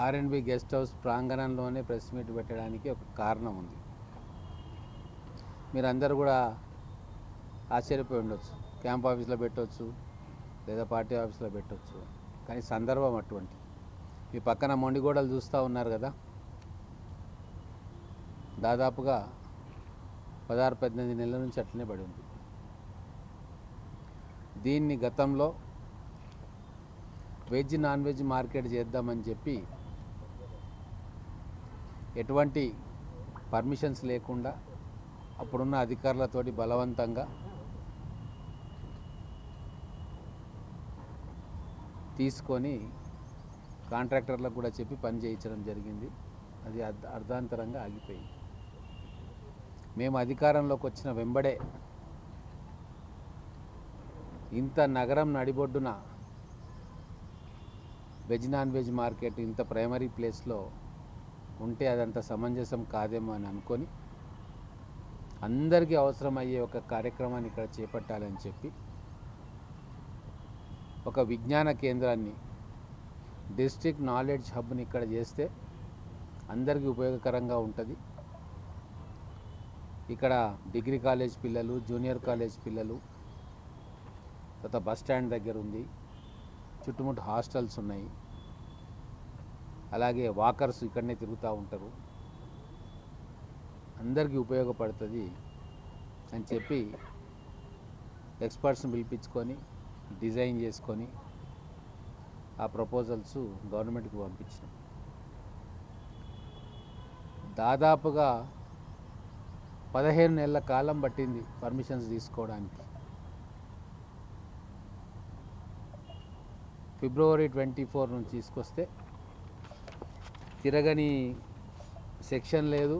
ఆర్ఎండ్బి guest house ప్రాంగణంలోనే press meet పెట్టడానికి ఒక కారణం ఉంది. మీరందరూ కూడా ఆశ్చర్యపోయి ఉండొచ్చు. క్యాంప్ ఆఫీస్లో పెట్టవచ్చు, లేదా పార్టీ ఆఫీస్లో పెట్టవచ్చు, కానీ సందర్భం అటువంటి. మీ పక్కన మొండిగోడలు చూస్తూ ఉన్నారు కదా, దాదాపుగా 16-18 నెలల నుంచి అట్లనే పడి ఉంది. దీన్ని గతంలో వెజ్ నాన్ వెజ్ మార్కెట్ చేద్దామని చెప్పి ఎటువంటి పర్మిషన్స్ లేకుండా అప్పుడున్న అధికారులతోటి బలవంతంగా తీసుకొని కాంట్రాక్టర్లకు కూడా చెప్పి పని చేయించడం జరిగింది. అది అర్ధాంతరంగా ఆగిపోయింది. మేము అధికారంలోకి వచ్చిన వెంబడే ఇంత నగరం నడిబొడ్డున వెజ్ నాన్ వెజ్ మార్కెట్ ఇంత ప్రైమరీ ప్లేస్లో ఉంటే అదంత సమంజసం కాదేమో అని అనుకొని అందరికీ అవసరమయ్యే ఒక కార్యక్రమాన్ని ఇక్కడ చేపట్టాలని చెప్పి ఒక విజ్ఞాన కేంద్రాన్ని, డిస్ట్రిక్ట్ నాలెడ్జ్ హబ్ని ఇక్కడ చేస్తే అందరికీ ఉపయోగకరంగా ఉంటుంది. ఇక్కడ డిగ్రీ కాలేజ్ పిల్లలు, జూనియర్ కాలేజ్ పిల్లలు, తర్వాత బస్ స్టాండ్ దగ్గర ఉంది, చుట్టుముట్టు హాస్టల్స్ ఉన్నాయి, అలాగే వాకర్స్ ఇక్కడనే తిరుగుతూ ఉంటారు, అందరికీ ఉపయోగపడుతుంది అని చెప్పి ఎక్స్పర్ట్స్ని పిలిపించుకొని డిజైన్ చేసుకొని ఆ ప్రపోజల్స్ గవర్నమెంట్కి పంపించినాం. దాదాపుగా 15 నెలల కాలం పట్టింది పర్మిషన్స్ తీసుకోవడానికి. ఫిబ్రవరి 24 నుంచి తీసుకొస్తే తిరగని సెక్షన్ లేదు.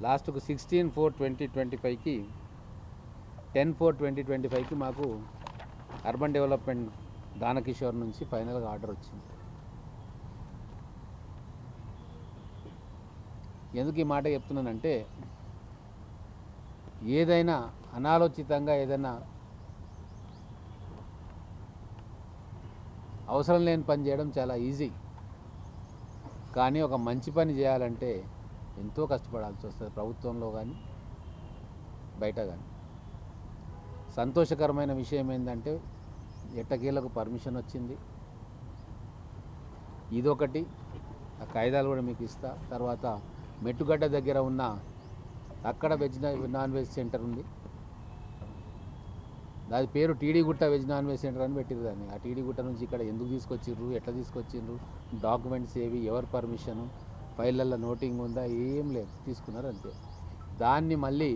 లాస్ట్కు 16/4/2025కి 10/4/2025కి మాకు అర్బన్ డెవలప్మెంట్ దానకిషోర్ నుంచి ఫైనల్గా ఆర్డర్ వచ్చింది. ఎందుకు ఈ మాట చెప్తున్నానంటే, ఏదైనా అనాలోచితంగా ఏదైనా అవసరం లేని పని చేయడం చాలా ఈజీ, కానీ ఒక మంచి పని చేయాలంటే ఎంతో కష్టపడాల్సి వస్తుంది, ప్రభుత్వంలో కానీ బయట కానీ. సంతోషకరమైన విషయం ఏంటంటే ఎట్టకేలకు పర్మిషన్ వచ్చింది. ఇదొకటి. ఆ కాయిదాలు కూడా మీకు ఇస్తా. తర్వాత మెట్టుగడ్డ దగ్గర ఉన్న అక్కడ వెజ్ నాన్ వెజ్ సెంటర్ ఉంది. దాని పేరు టీడీగుట్ట వెజ్ నాన్ వెజ్ సెంటర్ అని పెట్టిరు దాన్ని. ఆ టీడీగుట్ట నుంచి ఇక్కడ ఎందుకు తీసుకొచ్చిర్రు, ఎట్లా తీసుకొచ్చిర్రు, డాక్యుమెంట్స్ ఏవి, ఎవరి పర్మిషను, ఫైళ్ళల్లో నోటింగ్ ఉందా, ఏం లేదు, తీసుకున్నారు అంతే. దాన్ని మళ్ళీ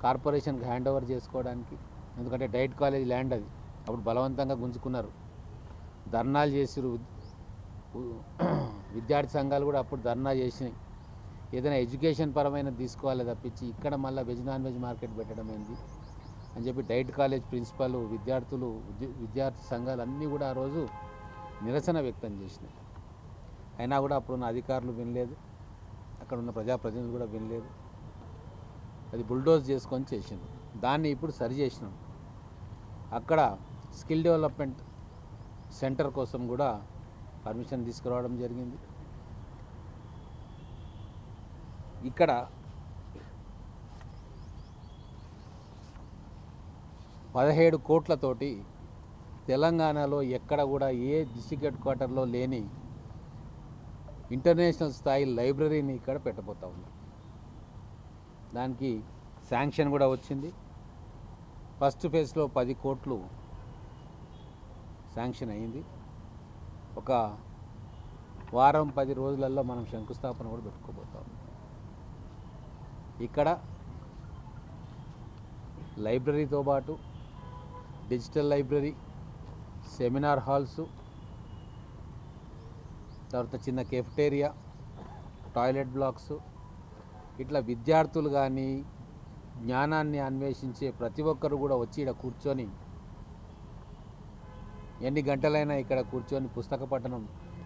కార్పొరేషన్కి హ్యాండ్ ఓవర్ చేసుకోవడానికి, ఎందుకంటే డైట్ కాలేజ్ ల్యాండ్ అది, అప్పుడు బలవంతంగా గుంజుకున్నారు, ధర్నాలు చేసిరు. విద్యార్థి సంఘాలు కూడా అప్పుడు ధర్నా చేసినాయి. ఏదైనా ఎడ్యుకేషన్ పరమైన తీసుకోవాలి తప్పించి ఇక్కడ మళ్ళీ వెజ్ నాన్ వెజ్ మార్కెట్ పెట్టడం ఏంది అని చెప్పి డైట్ కాలేజ్ ప్రిన్సిపల్, విద్యార్థులు, విద్యార్థి సంఘాలు అన్నీ కూడా ఆ రోజు నిరసన వ్యక్తం చేసినాయి. అయినా కూడా అప్పుడున్న అధికారులు వినలేదు, అక్కడ ఉన్న ప్రజాప్రతినిధులు కూడా వినలేదు. అది బుల్డోజ్ చేసుకొని చేసింది. దాన్ని ఇప్పుడు సరి చేసినాం. అక్కడ స్కిల్ డెవలప్మెంట్ సెంటర్ కోసం కూడా పర్మిషన్ తీసుకురావడం జరిగింది. ఇక్కడ 17 కోట్లతోటి తెలంగాణలో ఎక్కడ కూడా ఏ డిస్ట్రిక్ట్ హెడ్ క్వార్టర్లో లేని ఇంటర్నేషనల్ స్థాయి లైబ్రరీని ఇక్కడ పెట్టబోతా ఉన్నాం. దానికి శాంక్షన్ కూడా వచ్చింది. ఫస్ట్ ఫేజ్లో 10 కోట్లు శాంక్షన్ అయింది. ఒక వారం 10 రోజులలో మనం శంకుస్థాపన కూడా పెట్టుకోబోతాం. ఇక్కడ లైబ్రరీతో పాటు డిజిటల్ లైబ్రరీ, సెమినార్ హాల్స్, తర్వాత చిన్న కెఫ్టేరియా, టాయిలెట్ బ్లాక్స్, ఇట్లా విద్యార్థులు కానీ జ్ఞానాన్ని అన్వేషించే ప్రతి ఒక్కరు కూడా వచ్చి ఇక్కడ కూర్చొని ఎన్ని గంటలైనా ఇక్కడ కూర్చొని పుస్తక పఠనం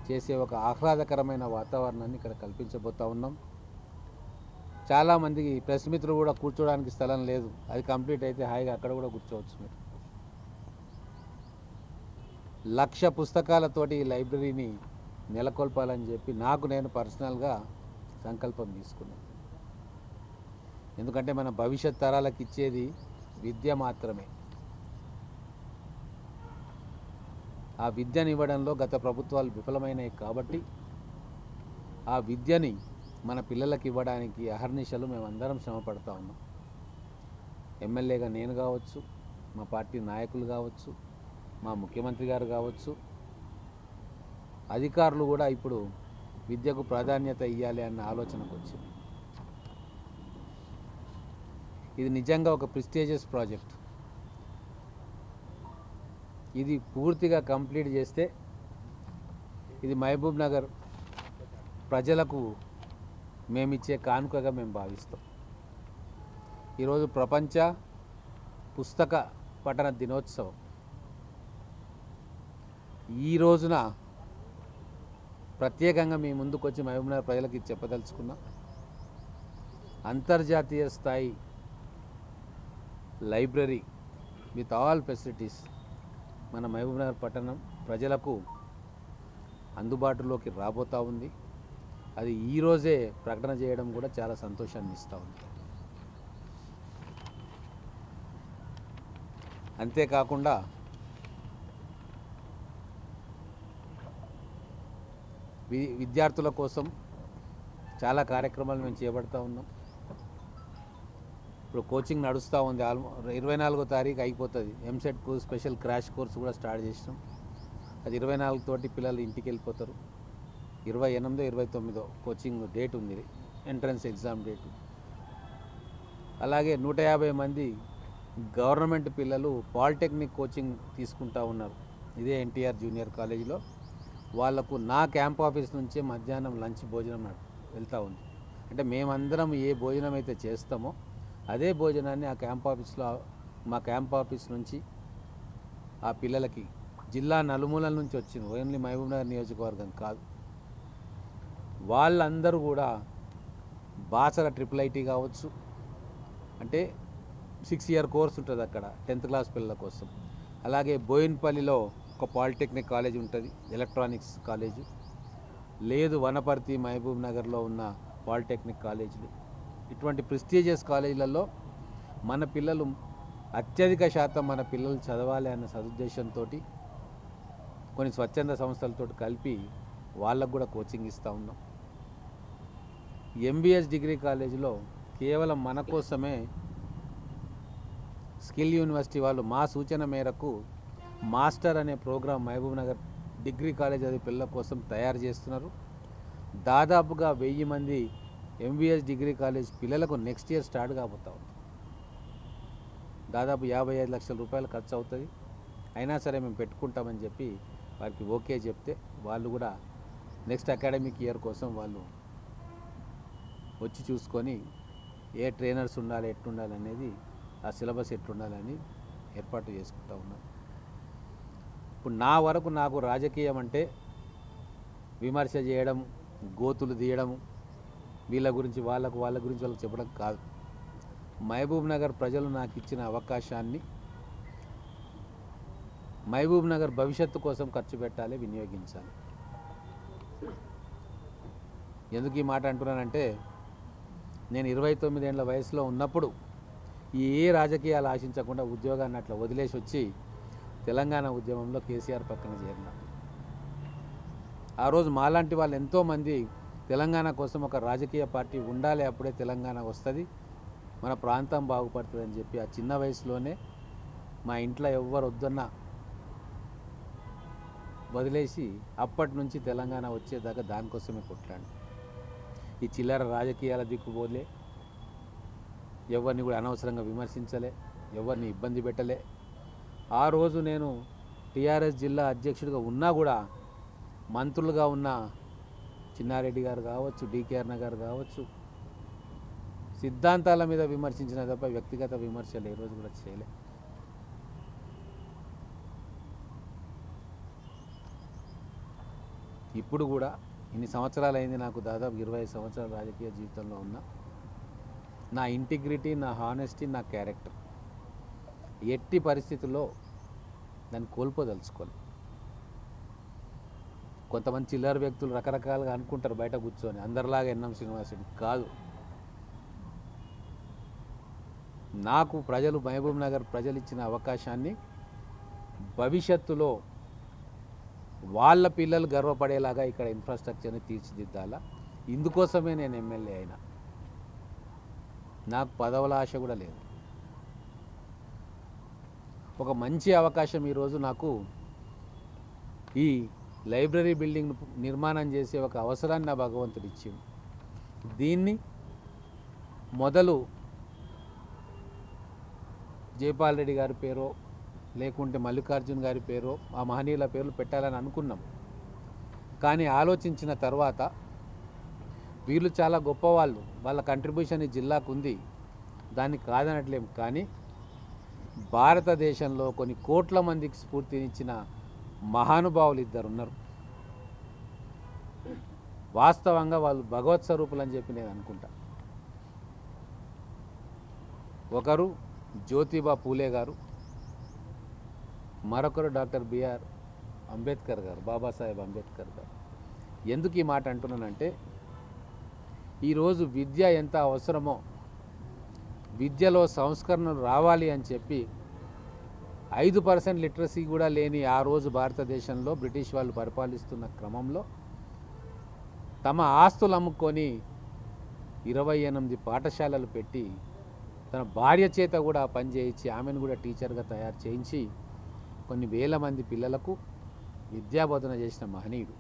చేసే ఒక ఆహ్లాదకరమైన వాతావరణాన్ని ఇక్కడ కల్పించబోతా ఉన్నాం. చాలామందికి ప్రెస్ మిత్రులు కూడా కూర్చోడానికి స్థలం లేదు. అది కంప్లీట్ అయితే హాయిగా అక్కడ కూడా కూర్చోవచ్చు మీరు. 1,00,000 పుస్తకాలతోటి ఈ లైబ్రరీని నెలకొల్పాలని చెప్పి నాకు నేను పర్సనల్గా సంకల్పం తీసుకున్నాను. ఎందుకంటే మన భవిష్యత్ తరాలకు ఇచ్చేది విద్య మాత్రమే. ఆ విద్యను ఇవ్వడంలో గత ప్రభుత్వాలు విఫలమైనవి కాబట్టి ఆ విద్యని మన పిల్లలకు ఇవ్వడానికి అహర్నిశలు మేమందరం శ్రమ పడుతూ ఉన్నాం. ఎమ్మెల్యేగా నేను కావచ్చు, మా పార్టీ నాయకులు కావచ్చు, మా ముఖ్యమంత్రి గారు కావచ్చు, అధికారులు కూడా ఇప్పుడు విద్యకు ప్రాధాన్యత ఇవ్వాలి అన్న ఆలోచనకు వచ్చింది. ఇది నిజంగా ఒక ప్రెస్టీజియస్ ప్రాజెక్ట్. ఇది పూర్తిగా కంప్లీట్ చేస్తే ఇది మహబూబ్ నగర్ ప్రజలకు మేమిచ్చే కానుకగా మేము భావిస్తాం. ఈరోజు ప్రపంచ పుస్తక పఠన దినోత్సవం. ఈ రోజున ప్రత్యేకంగా మీ ముందుకు వచ్చి మహబూబ్ నగర్ ప్రజలకు ఇది చెప్పదలుచుకున్నాం. అంతర్జాతీయ స్థాయి లైబ్రరీ విత్ ఆల్ ఫెసిలిటీస్ మన మహబూబ్ నగర్ పట్టణం ప్రజలకు అందుబాటులోకి రాబోతూ ఉంది. అది ఈరోజే ప్రకటన చేయడం కూడా చాలా సంతోషాన్ని ఇస్తూ ఉంది. అంతేకాకుండా విద్యార్థుల కోసం చాలా కార్యక్రమాలు మేము చేపడుతూ ఉన్నాం. ఇప్పుడు కోచింగ్ నడుస్తూ ఉంది. 24వ తారీఖు అయిపోతుంది. ఎంసెట్కు స్పెషల్ క్రాష్ కోర్స్ కూడా స్టార్ట్ చేసినాం. అది 24 తోటి పిల్లలు ఇంటికి వెళ్ళిపోతారు. 28, 29 కోచింగ్ డేట్ ఉంది, ఎంట్రన్స్ ఎగ్జామ్ డేటు. అలాగే 150 మంది గవర్నమెంట్ పిల్లలు పాలిటెక్నిక్ కోచింగ్ తీసుకుంటూ ఉన్నారు. ఇదే ఎన్టీఆర్ జూనియర్ కాలేజీలో. వాళ్లకు నా క్యాంప్ ఆఫీస్ నుంచే మధ్యాహ్నం లంచ్ భోజనం వెళ్తూ ఉంది. అంటే మేమందరం ఏ భోజనం అయితే చేస్తామో అదే భోజనాన్ని ఆ క్యాంప్ ఆఫీస్లో, మా క్యాంప్ ఆఫీస్ నుంచి ఆ పిల్లలకి జిల్లా నలుమూలల నుంచి వచ్చింది, ఓన్లీ మహబూబ్ నగర్ నియోజకవర్గం కాదు, వాళ్ళందరూ కూడా బాసర IIIT కావచ్చు, అంటే 6 ఇయర్ కోర్స్ ఉంటుంది అక్కడ 10th క్లాస్ పిల్లల కోసం. అలాగే బోయిన్పల్లిలో ఒక పాలిటెక్నిక్ కాలేజ్ ఉంటుంది, ఎలక్ట్రానిక్స్ కాలేజు. లేదు వనపర్తి, మహబూబ్ నగర్లో ఉన్న పాలిటెక్నిక్ కాలేజీలు. ఇటువంటి ప్రెస్టీజియస్ కాలేజీలలో మన పిల్లలు అత్యధిక శాతం మన పిల్లలు చదవాలి అన్న సదుద్దేశంతో కొన్ని స్వచ్ఛంద సంస్థలతో కలిపి వాళ్ళకు కూడా కోచింగ్ ఇస్తూ ఉన్నాం. MBS డిగ్రీ కాలేజీలో కేవలం మన కోసమే స్కిల్ యూనివర్సిటీ వాళ్ళు మా సూచన మేరకు మాస్టర్ అనే program Mahabub Nagar degree college అది పిల్లల కోసం తయారు చేస్తున్నారు. దాదాపుగా 1000 మంది MBS డిగ్రీ కాలేజ్ పిల్లలకు నెక్స్ట్ ఇయర్ స్టార్ట్ కాబోతా ఉంది. దాదాపు 55 లక్షల రూపాయలు ఖర్చు అవుతుంది. అయినా సరే మేము పెట్టుకుంటామని చెప్పి వారికి ఓకే చెప్తే వాళ్ళు కూడా నెక్స్ట్ అకాడమిక్ ఇయర్ కోసం వాళ్ళు వచ్చి చూసుకొని ఏ ట్రైనర్స్ ఉండాలి, ఎట్లుండాలి అనేది, ఆ సిలబస్ ఎట్లుండాలని ఏర్పాటు చేసుకుంటూ ఉన్నారు. ఇప్పుడు నా వరకు నాకు రాజకీయం అంటే విమర్శ చేయడం, గోతులు తీయడం, వీళ్ళ గురించి వాళ్ళ గురించి వాళ్ళకి చెప్పడం కాదు. మహబూబ్ నగర్ ప్రజలు నాకు ఇచ్చిన అవకాశాన్ని మహబూబ్ నగర్ భవిష్యత్తు కోసం ఖర్చు పెట్టాలి, వినియోగించాలి. ఎందుకు ఈ మాట అంటున్నానంటే, నేను 29 ఏళ్ల వయసులో ఉన్నప్పుడు ఏ రాజకీయాలు ఆశించకుండా ఉద్యోగాన్ని అట్లా వదిలేసి వచ్చి తెలంగాణ ఉద్యమంలో కేసీఆర్ పక్కన చేరిన. ఆ రోజు మాలాంటి వాళ్ళు ఎంతోమంది తెలంగాణ కోసం ఒక రాజకీయ పార్టీ ఉండాలి, అప్పుడే తెలంగాణ వస్తుంది, మన ప్రాంతం బాగుపడుతుంది అని చెప్పి ఆ చిన్న వయసులోనే మా ఇంట్లో ఎవ్వరు వద్దన్నా వదిలేసి అప్పటి నుంచి తెలంగాణ వచ్చేదాకా దానికోసమే కొట్లాడు. ఈ చిల్లర రాజకీయాల దిక్కుపోలే, ఎవరిని కూడా అనవసరంగా విమర్శించలే, ఎవరిని ఇబ్బంది పెట్టలే. ఆ రోజు నేను టీఆర్ఎస్ జిల్లా అధ్యక్షుడిగా ఉన్నా కూడా మంత్రులుగా ఉన్న చిన్నారెడ్డి గారు కావచ్చు, DK అన్న గారు కావచ్చు, సిద్ధాంతాల మీద విమర్శించిన తప్ప వ్యక్తిగత విమర్శలు ఏ రోజు కూడా చేయలే. ఇప్పుడు కూడా ఇన్ని సంవత్సరాలు అయింది నాకు, దాదాపు 25 సంవత్సరాల రాజకీయ జీవితంలో ఉన్న నా ఇంటిగ్రిటీ, నా హానెస్టీ, నా క్యారెక్టర్ ఎట్టి పరిస్థితుల్లో దాన్ని కోల్పోదలుచుకోవాలి. కొంతమంది చిల్లర వ్యక్తులు రకరకాలుగా అనుకుంటారు బయట కూర్చొని, అందరిలాగా ఎన్ఎం శ్రీనివాస్ రెడ్డి కాదు. నాకు ప్రజలు, మహబూబ్ నగర్ ప్రజలు ఇచ్చిన అవకాశాన్ని భవిష్యత్తులో వాళ్ళ పిల్లలు గర్వపడేలాగా ఇక్కడ ఇన్ఫ్రాస్ట్రక్చర్ని తీర్చిదిద్దాలా. ఇందుకోసమే నేను ఎమ్మెల్యే అయినా. నాకు పదవుల ఆశ కూడా లేదు. ఒక మంచి అవకాశం ఈరోజు నాకు ఈ లైబ్రరీ బిల్డింగ్ నిర్మాణం చేసే ఒక అవసరాన్ని నా భగవంతుడు ఇచ్చింది. దీన్ని మొదలు జైపాల్ రెడ్డి గారి పేరో లేకుంటే మల్లికార్జున్ గారి పేరో ఆ మహనీయుల పేర్లు పెట్టాలని అనుకున్నాం. కానీ ఆలోచించిన తర్వాత వీళ్ళు చాలా గొప్పవాళ్ళు, వాళ్ళ కంట్రిబ్యూషన్ ఈ జిల్లాకు ఉంది, దాన్ని కాదనట్లేం. కానీ భారతదేశంలో కొన్ని కోట్ల మందికి స్ఫూర్తినిచ్చిన మహానుభావులు ఇద్దరు ఉన్నారు. వాస్తవంగా వాళ్ళు భగవత్ స్వరూపులు అని చెప్పి నేను అనుకుంటా. ఒకరు జ్యోతిబా పూలే గారు, మరొకరు డాక్టర్ బిఆర్ అంబేద్కర్ గారు, బాబాసాహెబ్ అంబేద్కర్ గారు. ఎందుకు ఈ మాట అంటున్నానంటే, ఈరోజు విద్య ఎంత అవసరమో, విద్యలో సంస్కరణలు రావాలి అని చెప్పి 5% లిటరసీ కూడా లేని ఆ రోజు భారతదేశంలో బ్రిటిష్ వాళ్ళు పరిపాలిస్తున్న క్రమంలో తమ ఆస్తులు అమ్ముకొని 28 పాఠశాలలు పెట్టి తన భార్య చేత కూడా పని చేయించి ఆమెను కూడా టీచర్గా తయారు చేయించి కొన్ని వేల మంది పిల్లలకు విద్యాబోధన చేసిన మహనీయుడు.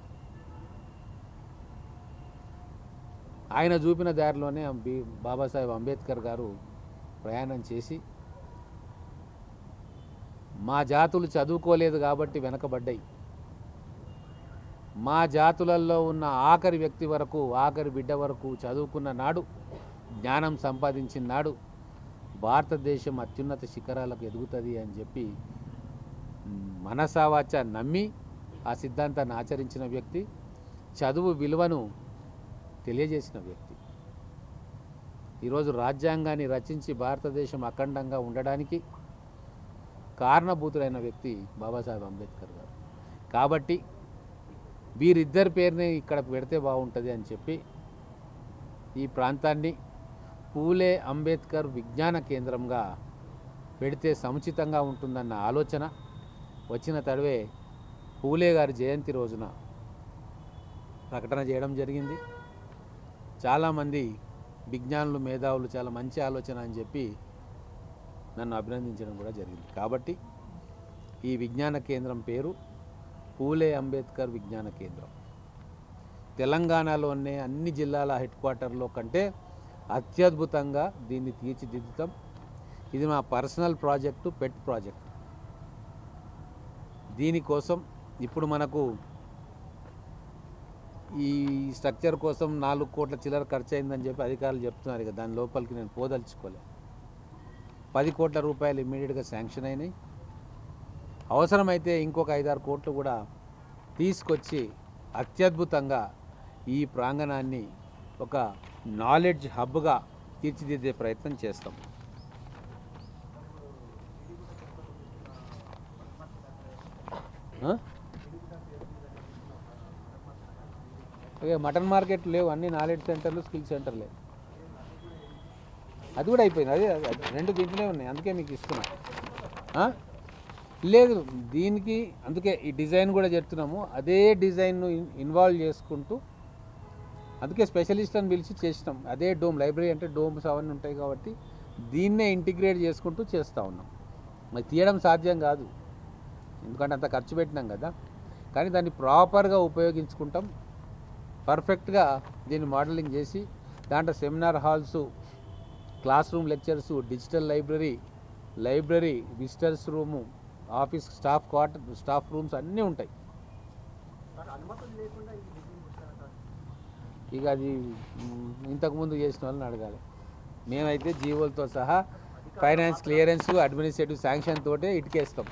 ఆయన చూపిన దారిలోనే బాబాసాహెబ్ అంబేద్కర్ గారు ప్రయాణం చేసి మా జాతులు చదువుకోలేదు కాబట్టి వెనకబడ్డాయి, మా జాతులలో ఉన్న ఆఖరి వ్యక్తి వరకు, ఆఖరి బిడ్డ వరకు చదువుకున్న నాడు, జ్ఞానం సంపాదించిన నాడు భారతదేశం అత్యున్నత శిఖరాలకు ఎదుగుతుంది అని చెప్పి మనసావాచ నమ్మి ఆ సిద్ధాంతాన్ని ఆచరించిన వ్యక్తి, చదువు విలువను తెలియజేసిన వ్యక్తి. ఈరోజు రాజ్యాంగాన్ని రచించి భారతదేశం అఖండంగా ఉండడానికి కారణభూతుడైన వ్యక్తి బాబాసాహెబ్ అంబేద్కర్ గారు. కాబట్టి వీరిద్దరి పేరుని ఇక్కడ పెడితే బాగుంటుంది అని చెప్పి ఈ ప్రాంతాన్ని పూలే అంబేద్కర్ విజ్ఞాన కేంద్రంగా పెడితే సముచితంగా ఉంటుందన్న ఆలోచన వచ్చిన తడవే పూలే గారి జయంతి రోజున ప్రకటన చేయడం జరిగింది. చాలామంది విజ్ఞానులు, మేధావులు చాలా మంచి ఆలోచన అని చెప్పి నన్ను అభినందించడం కూడా జరిగింది. కాబట్టి ఈ విజ్ఞాన కేంద్రం పేరు పూలే అంబేద్కర్ విజ్ఞాన కేంద్రం. తెలంగాణలోనే అన్ని జిల్లాల హెడ్ క్వార్టర్లో కంటే అత్యద్భుతంగా దీన్ని తీర్చిదిద్దుతాం. ఇది మా పర్సనల్ ప్రాజెక్టు, పెట్ ప్రాజెక్ట్. దీనికోసం ఇప్పుడు మనకు ఈ స్ట్రక్చర్ కోసం 4 కోట్ల చిల్లర ఖర్చు అయిందని చెప్పి అధికారులు చెప్తున్నారు. ఇక దాని లోపలికి నేను పోదలుచుకోలే. 10 కోట్ల రూపాయలు ఇమ్మీడియట్గా శాంక్షన్ అయినాయి. అవసరమైతే ఇంకొక 5-6 కోట్లు కూడా తీసుకొచ్చి అత్యద్భుతంగా ఈ ప్రాంగణాన్ని ఒక నాలెడ్జ్ హబ్గా తీర్చిదిద్దే ప్రయత్నం చేస్తాం. ఓకే, మటన్ మార్కెట్ లేవు, అన్ని నాలెడ్జ్ సెంటర్లు, స్కిల్ సెంటర్లే. అది కూడా అయిపోయింది. అదే 2 దీంట్లోనే ఉన్నాయి, అందుకే మీకు ఇస్తున్నా. లేదు దీనికి, అందుకే ఈ డిజైన్ కూడా చెప్తున్నాము. అదే డిజైన్ను ఇన్వాల్వ్ చేసుకుంటూ, అందుకే స్పెషలిస్ట్ అని పిలిచి చేసినాం. అదే డోమ్, లైబ్రరీ అంటే డోమ్స్ అవన్నీ ఉంటాయి కాబట్టి దీన్నే ఇంటిగ్రేట్ చేసుకుంటూ చేస్తూ ఉన్నాం. మరి తీయడం సాధ్యం కాదు, ఎందుకంటే అంత ఖర్చు పెట్టినాం కదా. కానీ దాన్ని ప్రాపర్గా ఉపయోగించుకుంటాం. పర్ఫెక్ట్గా దీన్ని మోడలింగ్ చేసి దాంట్లో seminar halls, class room lectures, digital library, visitors room, office staff rooms అన్నీ ఉంటాయి. ఇక అది ఇంతకుముందు చేసిన వాళ్ళని అడగాలి. మేమైతే జీవోలతో సహా ఫైనాన్స్ క్లియరెన్స్, అడ్మినిస్ట్రేటివ్ శాంక్షన్ తోటే ఇటుకేస్తాం.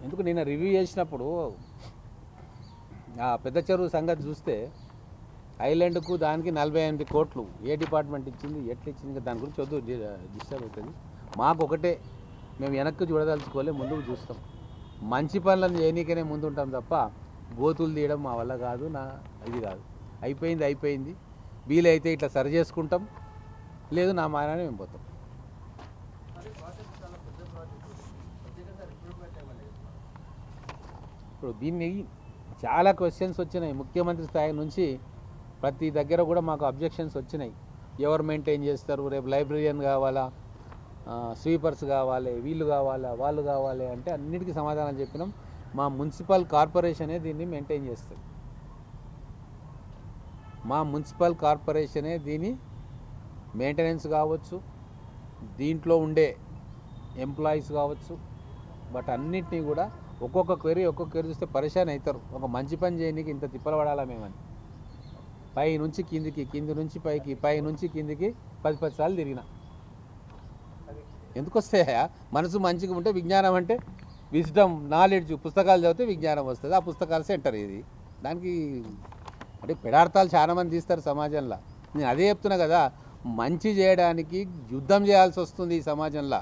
ఎందుకు నిన్న రివ్యూ చేసినప్పుడు ఆ పెద్ద చెరువు సంగతి చూస్తే ఐలాండ్కు దానికి 48 కోట్లు ఏ డిపార్ట్మెంట్ ఇచ్చింది, ఎట్లా ఇచ్చింది, దాని గురించి వద్దు, డిస్టర్బ్ అవుతుంది. మాకు ఒకటే మేము వెనక్కి చూడదలుచుకోలే, ముందుకు చూస్తాం. మంచి పనులను చేయనీకనే ముందు ఉంటాం తప్ప గోతులు తీయడం మా వల్ల కాదు, ఇది కాదు. అయిపోయింది. వీలైతే ఇట్లా సరి చేసుకుంటాం, లేదు నా మారానే మేము పోతాం. ఇప్పుడు దీన్ని చాలా క్వశ్చన్స్ వచ్చినాయి ముఖ్యమంత్రి స్థాయి నుంచి. ప్రతి దగ్గర కూడా మాకు అబ్జెక్షన్స్ వచ్చినాయి. ఎవరు మెయింటైన్ చేస్తారు, రేపు లైబ్రరీయన్ కావాలా, స్వీపర్స్ కావాలి, వీళ్ళు కావాలా, వాళ్ళు కావాలి అంటే అన్నిటికీ సమాధానం చెప్పినాం. మా మున్సిపల్ కార్పొరేషనే దీన్ని మెయింటైన్ చేస్తుంది. మా మున్సిపల్ కార్పొరేషనే దీని మెయింటెనెన్స్ కావచ్చు, దీంట్లో ఉండే ఎంప్లాయీస్ కావచ్చు, బట్ అన్నిటినీ కూడా ఒక్కొక్క క్వెరీ చూస్తే పరేషాన్ అవుతారు. ఒక మంచి పని చేయడానికి ఇంత తిప్పలు పడాలా మేమని. పై నుంచి కిందికి, కింది నుంచి పైకి, పై నుంచి కిందికి 10 సార్లు తిరిగిన. ఎందుకు వస్తాయా? మనసు మంచిగా ఉంటే విజ్ఞానం అంటే విజ్డమ్, నాలెడ్జ్, పుస్తకాలు చదివితే విజ్ఞానం వస్తుంది. ఆ పుస్తకాల సెంటర్ ఇది. దానికి అంటే పెడార్థాలు చాలామంది తీస్తారు సమాజంలో. నేను అదే చెప్తున్నా కదా, మంచి చేయడానికి యుద్ధం చేయాల్సి వస్తుంది ఈ సమాజంలో.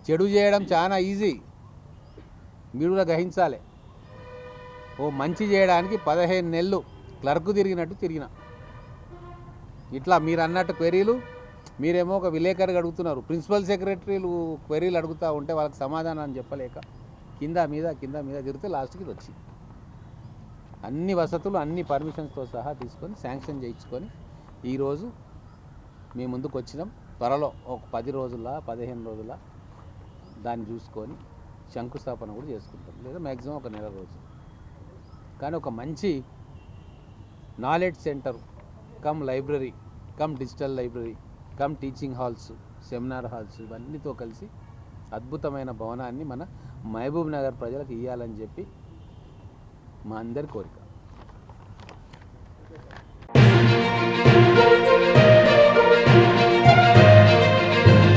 చెడు చేయడం చాలా ఈజీ, మీరు కూడా గ్రహించాలి. ఓ మంచి చేయడానికి 15 నెలలు క్లర్క్ తిరిగినట్టు తిరిగిన. ఇట్లా మీరు అన్నట్టు క్వెరీలు, మీరేమో ఒక విలేకరుగా అడుగుతున్నారు, ప్రిన్సిపల్ సెక్రటరీలు క్వెరీలు అడుగుతూ ఉంటే వాళ్ళకి సమాధానం చెప్పలేక కింద మీద తిరిగితే లాస్ట్కి ఇది వచ్చి అన్ని వసతులు, అన్ని పర్మిషన్స్తో సహా తీసుకొని శాంక్షన్ చేయించుకొని ఈరోజు మీ ముందుకు వచ్చినాం. త్వరలో ఒక 10 రోజుల 15 రోజుల దాన్ని చూసుకొని శంకుస్థాపన కూడా చేసుకుంటాం, లేదా మ్యాక్సిమం ఒక నెల రోజు. కానీ ఒక మంచి knowledge centre cum library, cum digital library, cum teaching halls, seminar halls, ఇవన్నీతో కలిసి అద్భుతమైన భవనాన్ని మన మహబూబ్ నగర్ ప్రజలకు ఇవ్వాలని చెప్పి మా అందరి కోరిక.